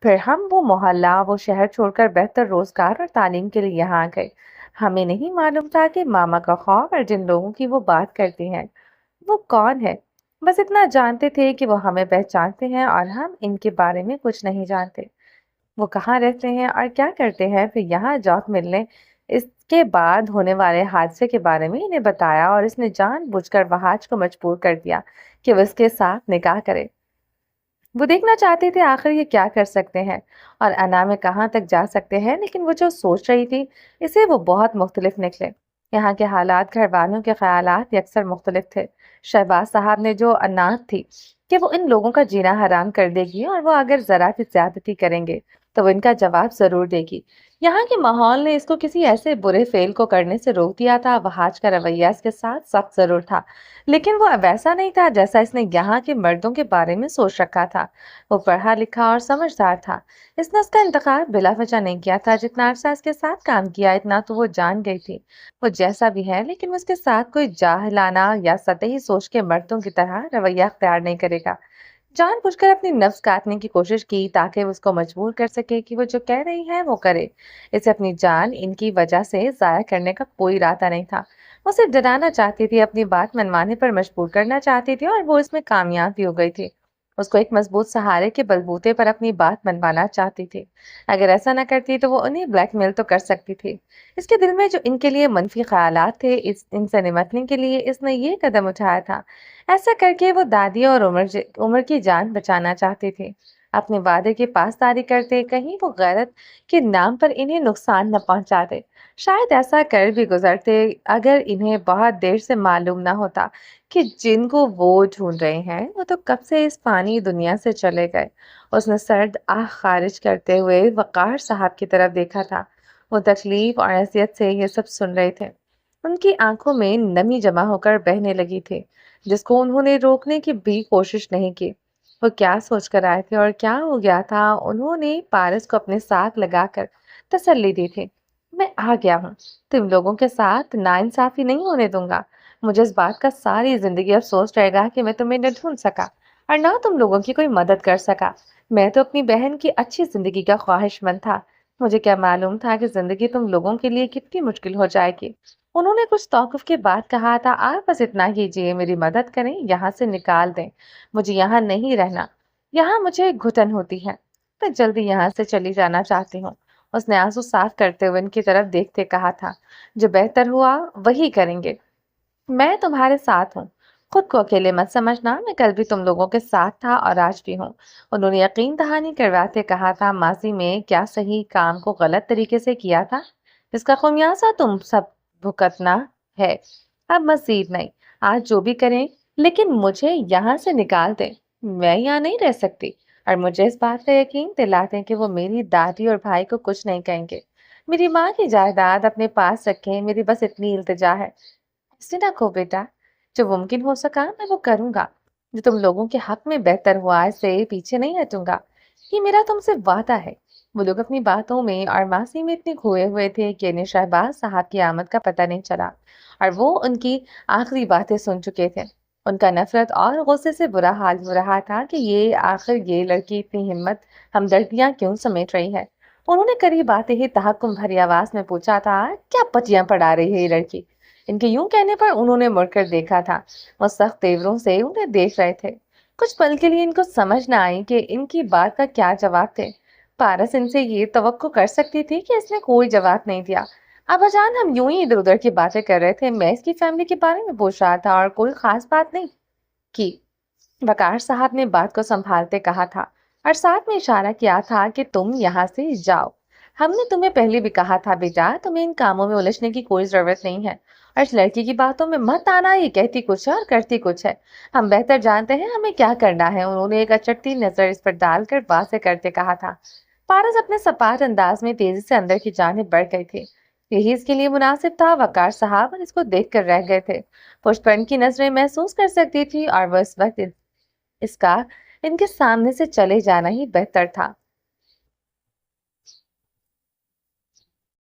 A: फिर हम वो मोहल्ला वो शहर छोड़कर बेहतर रोजगार और तालीम के लिए यहाँ आ गए। हमें नहीं मालूम था कि मामा का खौफ और जिन लोगों की वो बात करती हैं वो कौन है। बस इतना जानते थे कि वो हमें पहचानते हैं और हम इनके बारे में कुछ नहीं जानते। वो कहाँ रहते हैं और क्या करते हैं। फिर यहाँ जॉब मिलने इसके बाद होने वाले हादसे के बारे में इन्हें बताया और इसने जानबूझकर वहाज को मजबूर कर दिया कि वो इसके साथ निकाह करे। वो देखना चाहते थे आखिर ये क्या कर सकते हैं और अना में कहाँ तक जा सकते हैं, लेकिन वो जो सोच रही थी इसे वो बहुत मुख्तलिफ निकले। यहाँ के हालात घर वालों के ख्यालात अक्सर मुख्तलिफ थे। शहबाज साहब ने जो अनाथ थी कि वो इन लोगों का जीना हराम कर देगी और वो अगर जरा भी ज्यादती करेंगे तो वो इनका जवाब जरूर देगी। यहाँ के माहौल ने इसको किसी ऐसे बुरे फेल को करने से रोक दिया था। वहाज का रवैया इसके साथ सख्त जरूर था, लेकिन वो वैसा नहीं था जैसा इसने यहाँ के मर्दों के बारे में सोच रखा था। वो पढ़ा लिखा और समझदार था। इसने उसका इंतखाब बिला वजह नहीं किया था। जितना अरसा इसके साथ काम किया इतना तो वो जान गई थी वो जैसा भी है, लेकिन वो उसके साथ कोई जाहिलाना या सतही सोच के मर्दों की तरह रवैया अख्तियार नहीं करेगा। जानबूझकर अपनी नफ्स काटने की कोशिश की ताकि वो उसको मजबूर कर सके कि वो जो कह रही है वो करे। इसे अपनी जान इनकी वजह से जाया करने का कोई इरादा नहीं था। वो सिर्फ डराना चाहती थी, अपनी बात मनवाने पर मजबूर करना चाहती थी और वो इसमें कामयाब भी हो गई थी। उसको एक मजबूत सहारे के बलबूते पर अपनी बात मनवाना चाहती थी। अगर ऐसा न करती तो वो उन्हें ब्लैकमेल तो कर सकती थी। इसके दिल में जो इनके लिए मनफी ख्यालात थे इनसे निमटने के लिए इसने ये कदम उठाया था। ऐसा करके वो दादी और उमर की जान बचाना चाहती थी। अपने वादे की पासदारी करते कहीं वो गैरत के नाम पर इन्हें नुकसान न पहुंचाते। शायद ऐसा कर भी गुजरते अगर इन्हें बहुत देर से मालूम ना होता कि जिनको वो ढूंढ रहे हैं वो तो कब से इस फानी दुनिया से चले गए। उसने सर्द आह खारिज करते हुए वकार साहब की तरफ देखा था। वो तकलीफ और हैसियत से ये सब सुन रहे थे। उनकी आंखों में नमी जमा होकर बहने लगी थी, जिसको उन्होंने रोकने की भी कोशिश नहीं की। वो क्या सोच कर आए थे और क्या हो गया था। उन्होंने पारस को अपने साथ लगाकर तसल्ली दी थी। मैं आ गया हूँ, तुम लोगों के साथ नाइंसाफी नहीं होने दूंगा। मुझे इस बात का सारी जिंदगी अफसोस रहेगा कि मैं तुम्हें न ढूंढ सका और ना तुम लोगों की कोई मदद कर सका। मैं तो अपनी बहन की अच्छी जिंदगी का ख्वाहिशमंद था। मुझे क्या मालूम था कि जिंदगी तुम लोगों के लिए कितनी मुश्किल हो जाएगी। उन्होंने कुछ तौकुफ के बाद कहा था, आप बस इतना कीजिए, मेरी मदद करें, यहाँ से निकाल दें। मुझे यहाँ नहीं रहना, यहाँ मुझे घुटन होती है। मैं जल्दी यहाँ से चली जाना चाहती हूँ। उसने आंसू साफ करते हुए उनकी तरफ देखते कहा था, जो बेहतर हुआ वही करेंगे। मैं तुम्हारे साथ हूँ, खुद को अकेले मत समझना। मैं कल भी तुम लोगों के साथ था और आज भी हूँ। उन्होंने यकीन दहानी करवाते कहा था, माजी में क्या सही काम को गलत तरीके से किया था, इसका खुमियाजा तुम सब भुगतना है। अब मजीद नहीं, आज जो भी करें, लेकिन मुझे यहाँ से निकाल दें। मैं यहाँ नहीं रह सकती। और मुझे इस बात का यकीन दिलाते हैं कि वो मेरी दादी और भाई को कुछ नहीं कहेंगे। मेरी माँ की जायदाद अपने पास रखें, मेरी बस इतनी इल्तिजा है। इसलिए ना खो बेटा, जो मुमकिन हो सका मैं वो करूंगा। जो तुम लोगों के हक में बेहतर हुआ इससे पीछे नहीं हटूंगा। ये मेरा तुमसे वादा है। वो लोग अपनी बातों में और मासी में इतने खोए हुए थे कि इन्हें शहबाज साहब की आमद का पता नहीं चला और वो उनकी आखिरी बातें सुन चुके थे। उनका नफरत और गुस्से से बुरा हाल हो रहा था कि ये आखिर ये लड़की इतनी हिम्मत हमदर्दियां क्यों समेट रही है। उन्होंने करीब आते ही तहक्कुम भरी आवाज में पूछा था, क्या पटियां पढ़ा रही है ये लड़की। इनके यूं कहने पर उन्होंने मुड़कर देखा था। वो सख्त तेवरों से उन्हें देख रहे थे। कुछ पल के लिए इनको समझ न आई कि इनकी बात का क्या जवाब थे। पारस इनसे ये तवक्को कर सकती थी कि इसने कोई जवाब नहीं दिया। अब्बाजान, हम यूं ही इधर उधर की बातें कर रहे थे। मैं इसकी फैमिली के बारे में पूछ रहा था और कोई खास बात नहीं की। वकार साहब ने बात को संभालते कहा था और साथ में इशारा किया था कि तुम यहाँ से जाओ। हमने तुम्हें पहले भी कहा था बेटा, तुम्हें इन कामों में उलझने की कोई जरूरत नहीं है और इस लड़की की बातों में मत आना। ये कहती कुछ है और करती कुछ है। हम बेहतर जानते हैं हमें क्या करना है। उन्होंने एक अचटती नजर इस पर डालकर बातें करते कहा था। पारस अपने सपाट अंदाज में तेजी से अंदर की जानिब बढ़ गई थी। यही इसके लिए मुनासिब था। वकार साहब इसको देख कर रह गए थे। पुष्पन की नजरें महसूस कर सकती थी और वह इस वक्त इसका
B: इनके सामने से चले जाना ही बेहतर था।